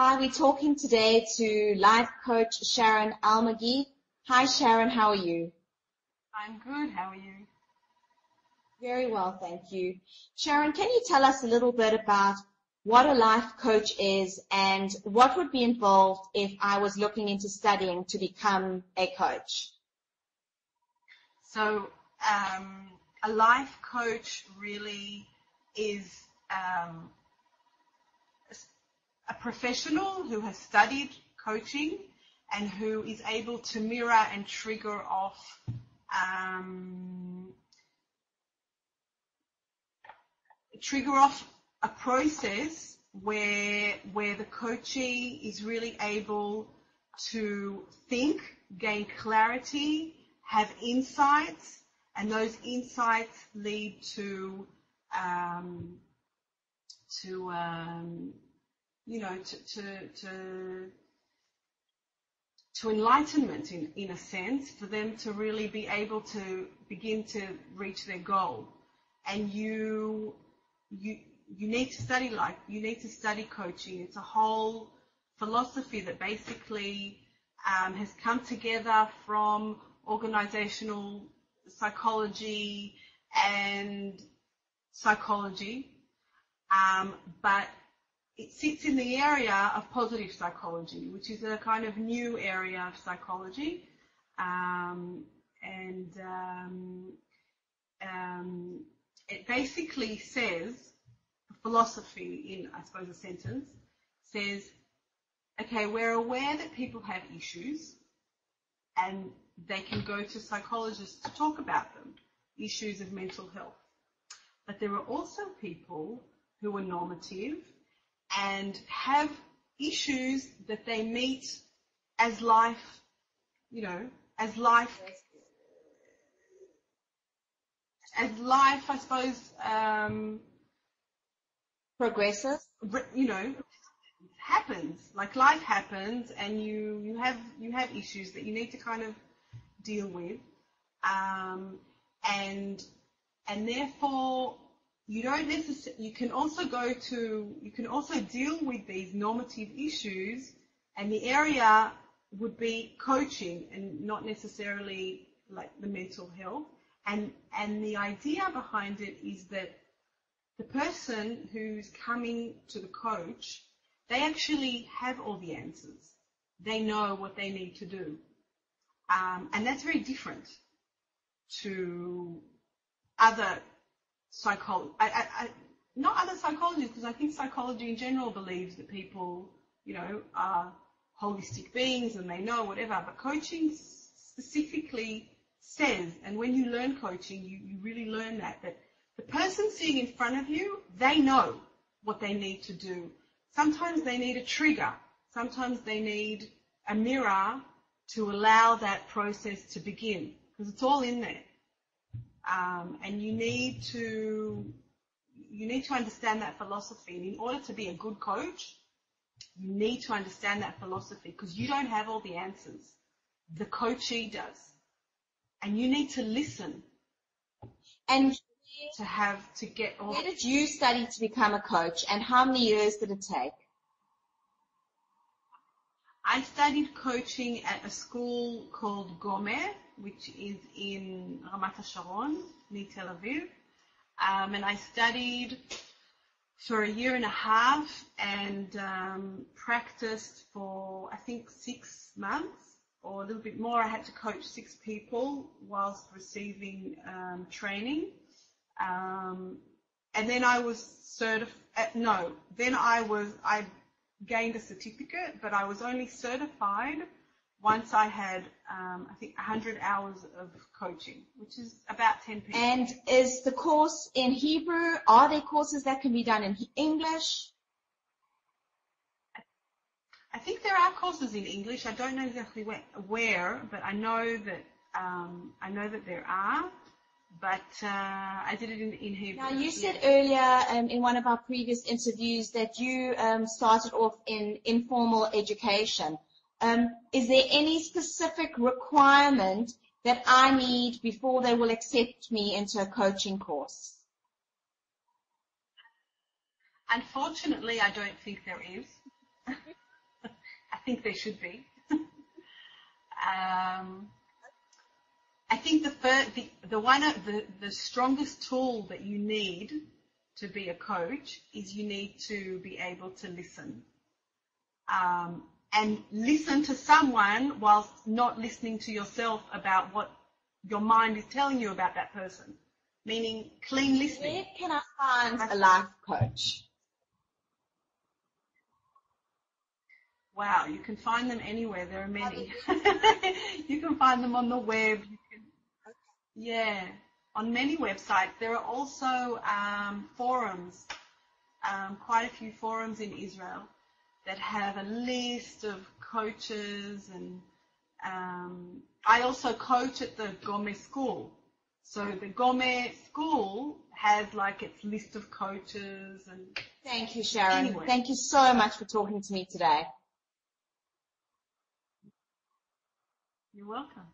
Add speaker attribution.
Speaker 1: Hi, we're talking today to life coach Sharon Almagee. Hi Sharon, how are you?
Speaker 2: I'm good, how are you?
Speaker 1: Very well, thank you. Sharon, can you tell us a little bit about what a life coach is and what would be involved if I was looking into studying to become a coach?
Speaker 2: So, a life coach really is a professional who has studied coaching and who is able to mirror and trigger off a process where the coachee is really able to think, gain clarity, have insights, and those insights lead to enlightenment in a sense, for them to really be able to begin to reach their goal. And you need to study coaching. It's a whole philosophy that basically has come together from organizational psychology and psychology, but it sits in the area of positive psychology, which is a kind of new area of psychology, it basically says, philosophy in, I suppose, a sentence, says, okay, we're aware that people have issues and they can go to psychologists to talk about them, issues of mental health. But there are also people who are normative and have issues that they meet as life, I suppose,
Speaker 1: progresses.
Speaker 2: Happens. Like life happens, and you have issues that you need to kind of deal with, and therefore you don't necessarily. You can also deal with these normative issues, and the area would be coaching and not necessarily like the mental health. And the idea behind it is that the person who's coming to the coach, they actually have all the answers. They know what they need to do. And that's very different to other not other psychologists, because I think psychology in general believes that people, are holistic beings and they know whatever, but coaching specifically says, and when you learn coaching, you really learn that the person sitting in front of you, they know what they need to do. Sometimes they need a trigger. Sometimes they need a mirror to allow that process to begin, because it's all in there. And you need to understand that philosophy. And in order to be a good coach, you need to understand that philosophy, because you don't have all the answers. The coachee does. And you need to listen.
Speaker 1: And
Speaker 2: to get all.
Speaker 1: Where did you study to become a coach, and how many years did it take?
Speaker 2: I studied coaching at a school called Gomer, which is in Ramat HaSharon, near Tel Aviv. And I studied for a year and a half and practiced for, I think, 6 months or a little bit more. I had to coach 6 people whilst receiving training. And then I was I gained a certificate, but I was only certified once I had, I think, 100 hours of coaching, which is about 10 people.
Speaker 1: And is the course in Hebrew? Are there courses that can be done in English?
Speaker 2: I think there are courses in English. I don't know exactly where, but I know that there are. But I did it in Hebrew.
Speaker 1: Now, you said earlier in one of our previous interviews that you started off in informal education. Is there any specific requirement that I need before they will accept me into a coaching course?
Speaker 2: Unfortunately, I don't think there is. think there should be. I think the strongest tool that you need to be a coach is you need to be able to listen. And listen to someone whilst not listening to yourself about what your mind is telling you about that person. Meaning clean listening.
Speaker 1: Where can I find a life coach?
Speaker 2: Wow, you can find them anywhere. There are many. You can find them on the web. Yeah, on many websites. There are also forums, quite a few forums in Israel that have a list of coaches, and I also coach at the Gome school. So the Gome school has like its list of coaches and...
Speaker 1: Thank you, Sharon.
Speaker 2: Anyway.
Speaker 1: Thank you so much for talking to me today.
Speaker 2: You're welcome.